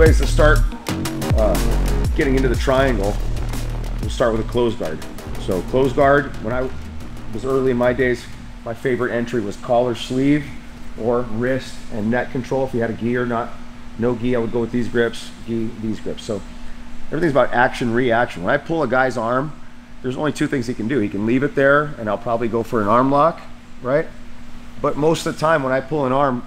ways to start getting into the triangle. We'll start with a closed guard. So closed guard, when I was early in my days, my favorite entry was collar sleeve or wrist and neck control. If you had a gi or not, no gi, I would go with these grips, gi, these grips. So everything's about action, reaction. When I pull a guy's arm, there's only two things he can do. He can leave it there and I'll probably go for an arm lock, right? But most of the time when I pull an arm,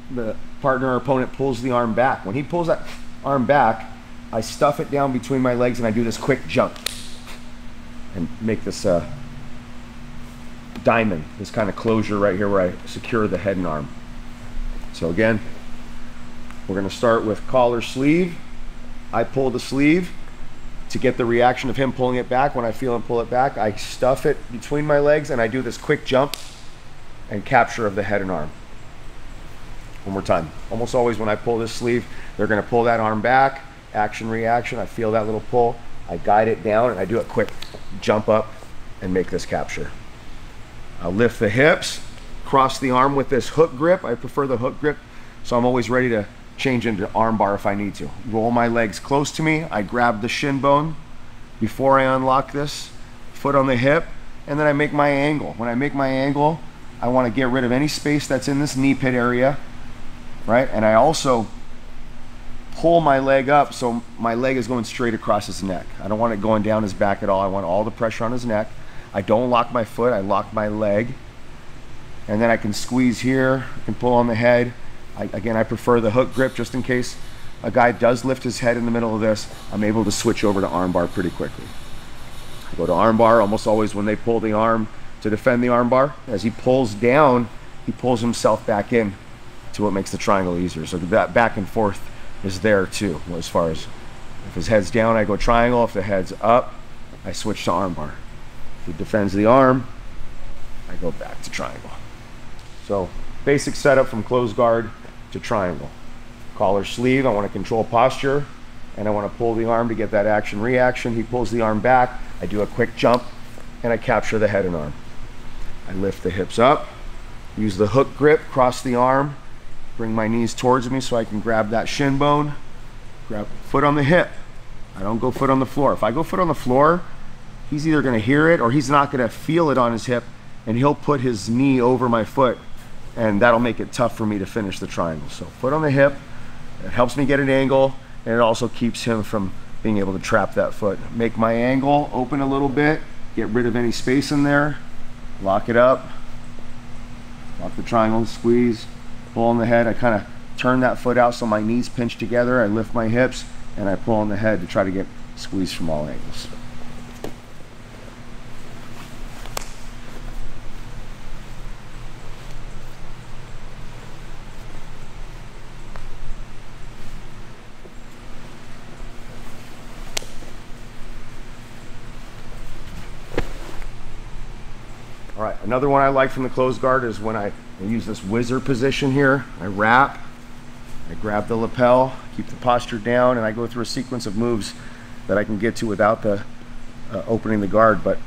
the partner or opponent pulls the arm back. When he pulls that arm back, I stuff it down between my legs and I do this quick jump and make this diamond, this kind of closure right here where I secure the head and arm. So again, we're going to start with collar sleeve. I pull the sleeve to get the reaction of him pulling it back. When I feel him pull it back, I stuff it between my legs and I do this quick jump and capture of the head and arm. One more time. Almost always when I pull this sleeve, they're going to pull that arm back. Action, reaction. I feel that little pull. I guide it down and I do a quick jump up and make this capture. I'll lift the hips, cross the arm with this hook grip. I prefer the hook grip, so I'm always ready to change into arm bar if I need to. Roll my legs close to me. I grab the shin bone before I unlock this, foot on the hip, and then I make my angle. When I make my angle, I want to get rid of any space that's in this knee pit area, right? And I also pull my leg up so my leg is going straight across his neck. I don't want it going down his back at all. I want all the pressure on his neck. I don't lock my foot, I lock my leg. And then I can squeeze here, I can pull on the head. Again, I prefer the hook grip just in case a guy does lift his head in the middle of this. I'm able to switch over to arm bar pretty quickly. I go to arm bar almost always when they pull the arm to defend the arm bar. As he pulls down, he pulls himself back in to what makes the triangle easier. So that back and forth is there too, as far as if his head's down, I go triangle. If the head's up, I switch to arm bar. If he defends the arm, I go back to triangle. So basic setup from closed guard to triangle. Collar sleeve, I want to control posture and I want to pull the arm to get that action reaction. He pulls the arm back, I do a quick jump and I capture the head and arm. I lift the hips up, use the hook grip, cross the arm, bring my knees towards me so I can grab that shin bone, grab foot on the hip. I don't go foot on the floor. If I go foot on the floor, he's either going to hear it or he's not going to feel it on his hip and he'll put his knee over my foot and that'll make it tough for me to finish the triangle. So foot on the hip, it helps me get an angle and it also keeps him from being able to trap that foot. Make my angle, open a little bit, get rid of any space in there, lock it up, lock the triangle, squeeze, pull on the head. I kind of turn that foot out so my knees pinch together. I lift my hips and I pull on the head to try to get squeezed from all angles. All right, another one I like from the closed guard is when I use this WHIZZER position here. I wrap, I grab the lapel, keep the posture down, and I go through a sequence of moves that I can get to without the opening the guard. But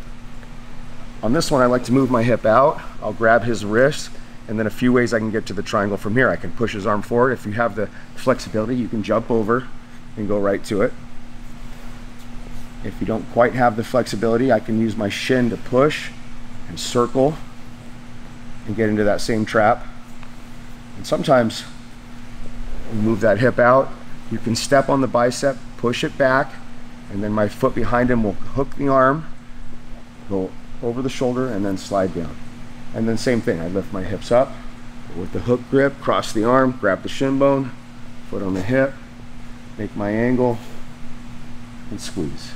on this one, I like to move my hip out. I'll grab his wrist, and then a few ways I can get to the triangle from here. I can push his arm forward. If you have the flexibility, you can jump over and go right to it. If you don't quite have the flexibility, I can use my shin to push and circle and get into that same trap. And sometimes you move that hip out, you can step on the bicep, push it back, and then my foot behind him will hook the arm, go over the shoulder, and then slide down. And then same thing, I lift my hips up with the hook grip, cross the arm, grab the shin bone, foot on the hip, make my angle, and squeeze.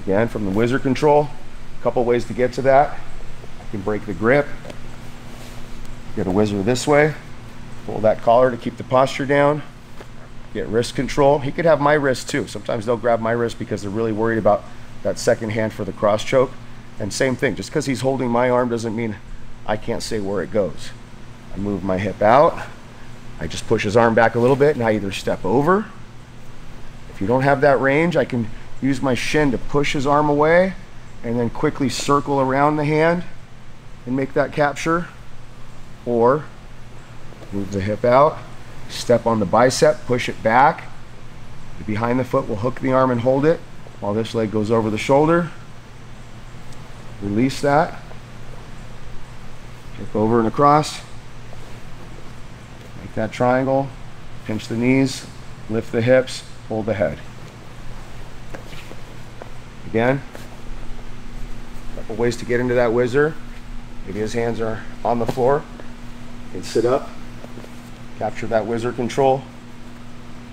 Again, from the WHIZZER control, a couple ways to get to that. I can break the grip, get a WHIZZER this way, pull that collar to keep the posture down, get wrist control. He could have my wrist too. Sometimes they'll grab my wrist because they're really worried about that second hand for the cross choke. And same thing, just because he's holding my arm doesn't mean I can't say where it goes. I move my hip out, I just push his arm back a little bit and I either step over. If you don't have that range, I can use my shin to push his arm away and then quickly circle around the hand and make that capture, or move the hip out, Step on the bicep, push it back. Behind the foot will hook the arm and hold it while this leg goes over the shoulder. Release that. Hip over and across. Make that triangle. Pinch the knees, lift the hips, hold the head. Again, a couple ways to get into that whizzer. Maybe his hands are on the floor. And sit up, capture that whizzer control,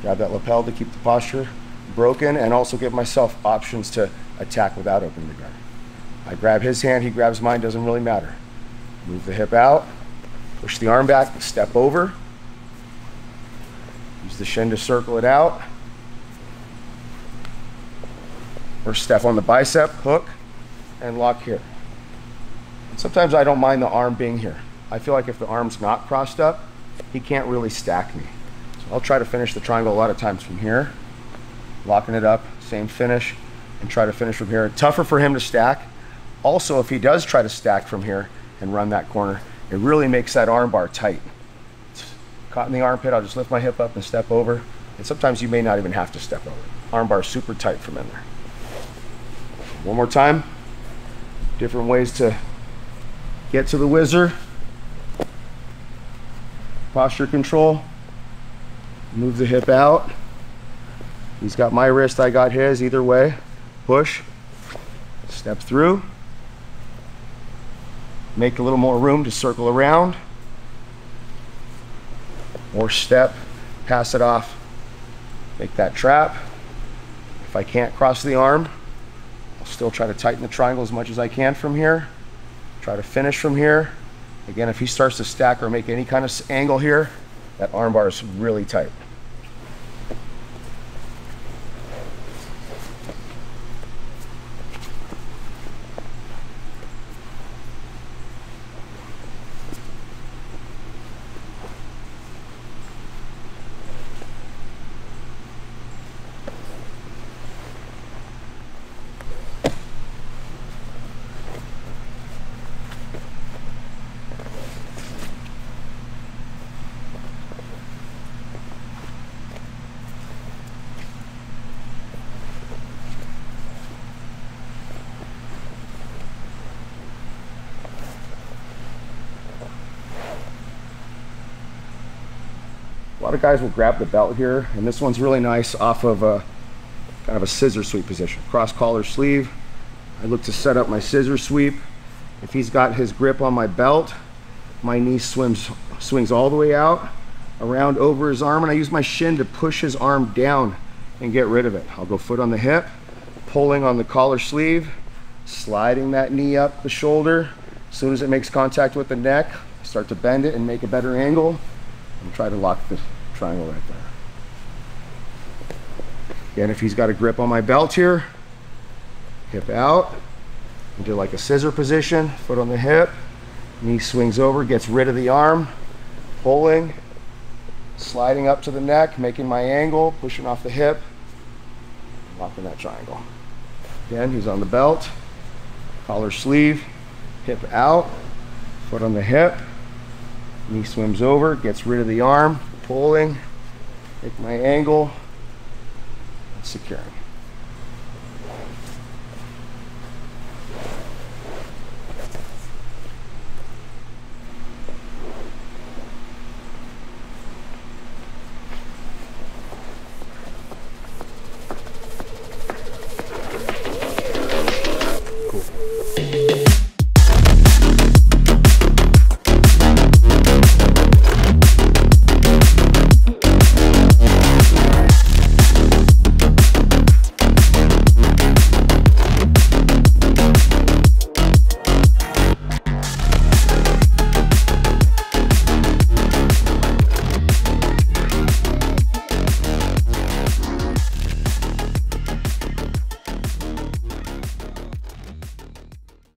grab that lapel to keep the posture broken, and also give myself options to attack without opening the guard. I grab his hand, he grabs mine, doesn't really matter. Move the hip out, push the arm back, step over. Use the shin to circle it out. Or step on the bicep, hook, and lock here. Sometimes I don't mind the arm being here. I feel like if the arm's not crossed up, he can't really stack me. So I'll try to finish the triangle a lot of times from here, locking it up, same finish, and try to finish from here. Tougher for him to stack. Also, if he does try to stack from here and run that corner, it really makes that arm bar tight. It's caught in the armpit, I'll just lift my hip up and step over. And sometimes you may not even have to step over. Arm bar super tight from in there. One more time. Different ways to get to the whizzer. Posture control. Move the hip out. He's got my wrist, I got his, either way. Push. Step through. Make a little more room to circle around. Or step, pass it off. Make that trap. If I can't cross the arm, I'll still try to tighten the triangle as much as I can from here. Try to finish from here. Again, if he starts to stack or make any kind of angle here, that arm bar is really tight. A lot of guys will grab the belt here, and this one's really nice off of a kind of a scissor sweep position. Cross collar sleeve. I look to set up my scissor sweep. If he's got his grip on my belt, my knee swings all the way out, around over his arm, and I use my shin to push his arm down and get rid of it. I'll go foot on the hip, pulling on the collar sleeve, sliding that knee up the shoulder. As soon as it makes contact with the neck, I start to bend it and make a better angle, and try to lock the triangle right there. Again, if he's got a grip on my belt here, hip out, into like a scissor position, foot on the hip, knee swings over, gets rid of the arm, pulling, sliding up to the neck, making my angle, pushing off the hip, locking that triangle. Again, he's on the belt, collar sleeve, hip out, foot on the hip, knee swims over, gets rid of the arm, pulling, make my angle, and securing.